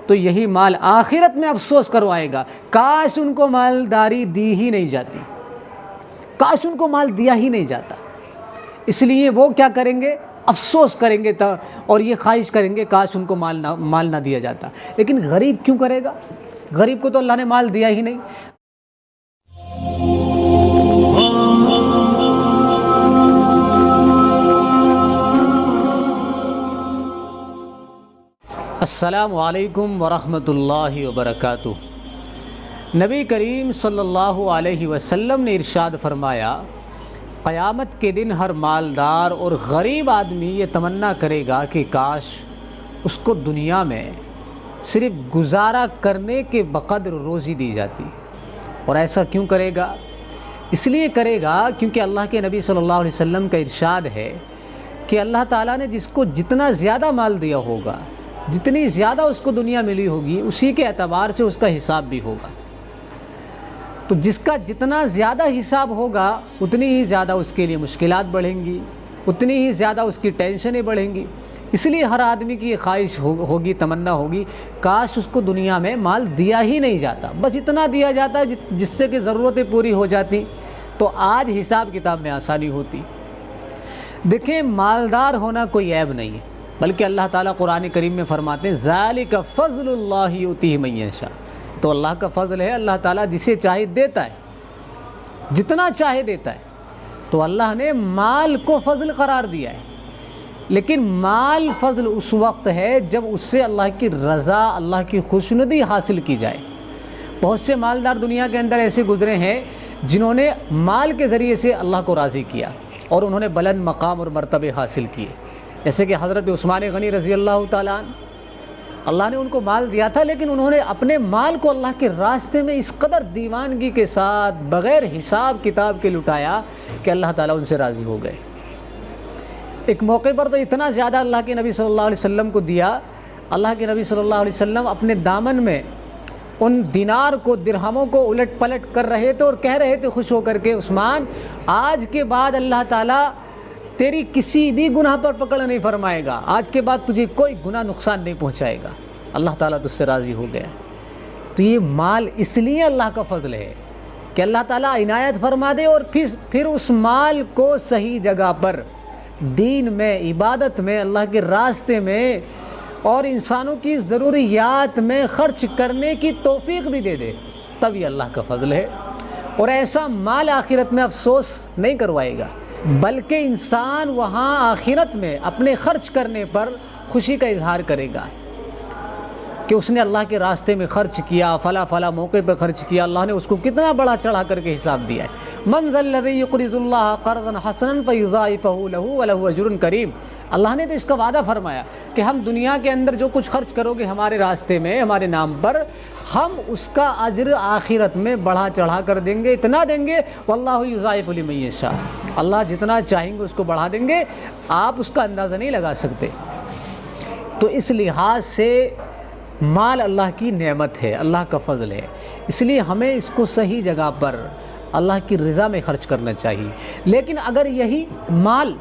تو یہی مال آخرت میں افسوس کروائے گا، کاش ان کو مالداری دی ہی نہیں جاتی، کاش ان کو مال دیا ہی نہیں جاتا۔ اس لیے وہ کیا کریں گے؟ افسوس کریں گے اور یہ خواہش کریں گے کاش ان کو مال نہ دیا جاتا۔ لیکن غریب کیوں کرے گا؟ غریب کو تو اللہ نے مال دیا ہی نہیں۔ السلام علیکم ورحمۃ اللہ وبرکاتہ۔ نبی کریم صلی اللہ علیہ وسلم نے ارشاد فرمایا، قیامت کے دن ہر مالدار اور غریب آدمی یہ تمنا کرے گا کہ کاش اس کو دنیا میں صرف گزارا کرنے کے بقدر روزی دی جاتی۔ اور ایسا کیوں کرے گا؟ اس لیے کرے گا کیونکہ اللہ کے نبی صلی اللہ علیہ وسلم کا ارشاد ہے کہ اللہ تعالیٰ نے جس کو جتنا زیادہ مال دیا ہوگا، جتنی زیادہ اس کو دنیا ملی ہوگی، اسی کے اعتبار سے اس کا حساب بھی ہوگا۔ تو جس کا جتنا زیادہ حساب ہوگا اتنی ہی زیادہ اس کے لیے مشکلات بڑھیں گی، اتنی ہی زیادہ اس کی ٹینشنیں بڑھیں گی۔ اس لیے ہر آدمی کی یہ خواہش ہوگی، تمنا ہوگی، کاش اس کو دنیا میں مال دیا ہی نہیں جاتا، بس اتنا دیا جاتا ہے جس سے کہ ضرورتیں پوری ہو جاتی، تو آج حساب کتاب میں آسانی ہوتی۔ دیکھیں، مالدار ہونا کوئی عیب نہیں ہے، بلکہ اللہ تعالیٰ قرآن کریم میں فرماتے ہیں ذالک فضل اللہ یؤتیہ من یشاء۔ تو اللہ کا فضل ہے، اللہ تعالیٰ جسے چاہے دیتا ہے، جتنا چاہے دیتا ہے۔ تو اللہ نے مال کو فضل قرار دیا ہے، لیکن مال فضل اس وقت ہے جب اس سے اللہ کی رضا، اللہ کی خوشنودی حاصل کی جائے۔ بہت سے مالدار دنیا کے اندر ایسے گزرے ہیں جنہوں نے مال کے ذریعے سے اللہ کو راضی کیا اور انہوں نے بلند مقام اور مرتبے حاصل کیے، جیسے کہ حضرت عثمان غنی رضی اللہ تعالیٰ عنہ۔ اللہ نے ان کو مال دیا تھا، لیکن انہوں نے اپنے مال کو اللہ کے راستے میں اس قدر دیوانگی کے ساتھ بغیر حساب کتاب کے لٹایا کہ اللہ تعالیٰ ان سے راضی ہو گئے۔ ایک موقع پر تو اتنا زیادہ اللہ کے نبی صلی اللہ علیہ وسلم کو دیا، اللہ کے نبی صلی اللہ علیہ وسلم اپنے دامن میں ان دینار کو، درہموں کو الٹ پلٹ کر رہے تھے اور کہہ رہے تھے خوش ہو کر کے، عثمان، آج کے بعد اللہ تعالیٰ تیری کسی بھی گناہ پر پکڑ نہیں فرمائے گا، آج کے بعد تجھے کوئی گناہ نقصان نہیں پہنچائے گا، اللہ تعالیٰ تجھ سے راضی ہو گیا۔ تو یہ مال اس لیے اللہ کا فضل ہے کہ اللہ تعالیٰ عنایت فرما دے اور پھر اس مال کو صحیح جگہ پر، دین میں، عبادت میں، اللہ کے راستے میں اور انسانوں کی ضروریات میں خرچ کرنے کی توفیق بھی دے دے، تب یہ اللہ کا فضل ہے۔ اور ایسا مال آخرت میں افسوس نہیں کروائے گا، بلکہ انسان وہاں آخرت میں اپنے خرچ کرنے پر خوشی کا اظہار کرے گا کہ اس نے اللہ کے راستے میں خرچ کیا، فلاں موقع پہ خرچ کیا، اللہ نے اس کو کتنا بڑا چڑھا کر کے حساب دیا ہے۔ من ذا الذی یقرض اللہ قرضا حسنا فیضاعفہ لہ ولہ اجر کریم۔ اللہ نے تو اس کا وعدہ فرمایا کہ ہم دنیا کے اندر جو کچھ خرچ کرو گے ہمارے راستے میں، ہمارے نام پر، ہم اس کا اجر آخرت میں بڑھا چڑھا کر دیں گے، اتنا دیں گے، واللہ یضاعف لمن یشاء، اللہ جتنا چاہیں گے اس کو بڑھا دیں گے، آپ اس کا اندازہ نہیں لگا سکتے۔ تو اس لحاظ سے مال اللہ کی نعمت ہے، اللہ کا فضل ہے، اس لیے ہمیں اس کو صحیح جگہ پر اللہ کی رضا میں خرچ کرنا چاہیے۔ لیکن اگر یہی مال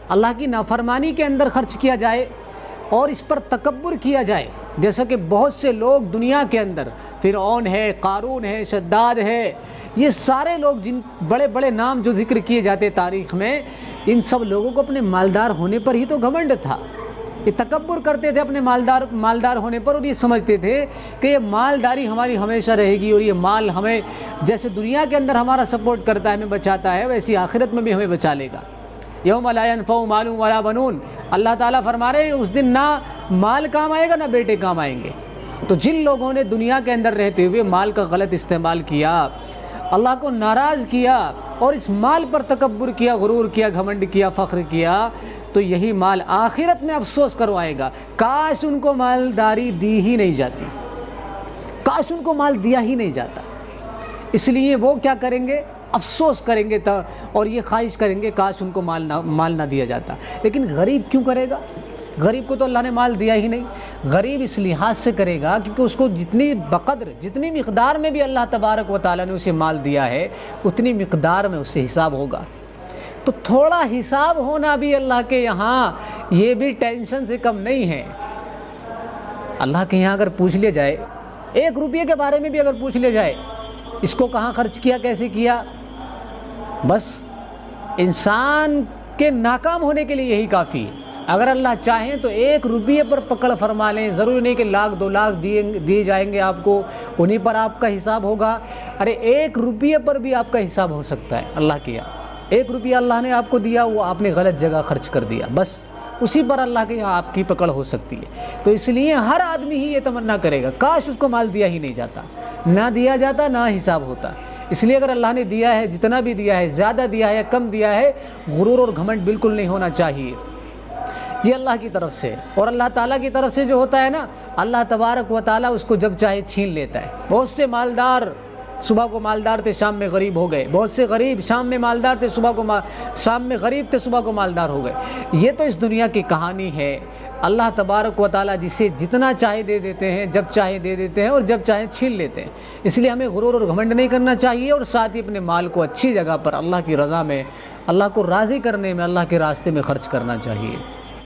اللہ کی نافرمانی کے اندر خرچ کیا جائے اور اس پر تکبر کیا جائے، جیسا کہ بہت سے لوگ دنیا کے اندر، فرعون ہے، قارون ہے، شداد ہے، یہ سارے لوگ جن بڑے بڑے نام جو ذکر کیے جاتے تاریخ میں، ان سب لوگوں کو اپنے مالدار ہونے پر ہی تو گھمنڈ تھا، یہ تکبر کرتے تھے اپنے مالدار ہونے پر، اور یہ سمجھتے تھے کہ یہ مالداری ہماری ہمیشہ رہے گی اور یہ مال ہمیں جیسے دنیا کے اندر ہمارا سپورٹ کرتا ہے، ہمیں بچاتا ہے، ویسی آخرت میں بھی ہمیں بچا لے گا۔ یوم لا ینفع مال ولا بنون، اللہ تعالیٰ فرما رہے ہیں اس دن نہ مال کام آئے گا نہ بیٹے کام آئیں گے۔ تو جن لوگوں نے دنیا کے اندر رہتے ہوئے مال کا غلط استعمال کیا، اللہ کو ناراض کیا اور اس مال پر تکبر کیا، غرور کیا، گھمنڈ کیا، فخر کیا، تو یہی مال آخرت میں افسوس کروائے گا، کاش ان کو مالداری دی ہی نہیں جاتی، کاش ان کو مال دیا ہی نہیں جاتا۔ اس لیے وہ کیا کریں گے؟ افسوس کریں گے اور یہ خواہش کریں گے کاش ان کو مال نہ دیا جاتا۔ لیکن غریب کیوں کرے گا؟ غریب کو تو اللہ نے مال دیا ہی نہیں۔ غریب اس لحاظ سے کرے گا کیونکہ اس کو جتنی مقدار میں بھی اللہ تبارک و تعالیٰ نے اسے مال دیا ہے، اتنی مقدار میں اس سے حساب ہوگا۔ تو تھوڑا حساب ہونا بھی اللہ کے یہاں یہ بھی ٹینشن سے کم نہیں ہے۔ اللہ کے یہاں اگر پوچھ لیا جائے، 1 روپیے کے بارے میں بھی اگر پوچھ لیا جائے، اس کو کہاں خرچ کیا، کیسے کیا، بس انسان کے ناکام ہونے کے لیے یہی کافی ہے۔ اگر اللہ چاہیں تو 1 روپیے پر پکڑ فرما لیں، ضروری نہیں کہ 1 لاکھ 2 لاکھ دیے جائیں گے آپ کو، انہی پر آپ کا حساب ہوگا۔ ارے 1 روپیے پر بھی آپ کا حساب ہو سکتا ہے اللہ کے یہاں۔ 1 روپیہ اللہ نے آپ کو دیا، وہ آپ نے غلط جگہ خرچ کر دیا، بس اسی پر اللہ کے یہاں آپ کی پکڑ ہو سکتی ہے۔ تو اس لیے ہر آدمی ہی یہ تمنا کرے گا کاش اس کو مال دیا ہی نہیں جاتا، نہ دیا جاتا، نہ حساب ہوتا۔ اس لیے اگر اللہ نے دیا ہے، جتنا بھی دیا ہے، زیادہ دیا ہے، کم دیا ہے، غرور اور گھمنڈ بالکل نہیں ہونا چاہیے۔ یہ اللہ کی طرف سے، اور اللہ تعالیٰ کی طرف سے جو ہوتا ہے نا، اللہ تبارک و تعالیٰ اس کو جب چاہے چھین لیتا ہے۔ بہت سے مالدار صبح کو مالدار تھے، شام میں غریب ہو گئے، بہت سے غریب شام میں مالدار تھے، شام میں غریب تھے، صبح کو مالدار ہو گئے۔ یہ تو اس دنیا کی کہانی ہے۔ اللہ تبارک و تعالیٰ جسے جتنا چاہے دے دیتے ہیں، جب چاہے دے دیتے ہیں، اور جب چاہے چھین لیتے ہیں۔ اس لیے ہمیں غرور اور گھمنڈ نہیں کرنا چاہیے، اور ساتھ ہی اپنے مال کو اچھی جگہ پر اللہ کی رضا میں، اللہ کو راضی کرنے میں، اللہ کے راستے میں خرچ کرنا چاہیے۔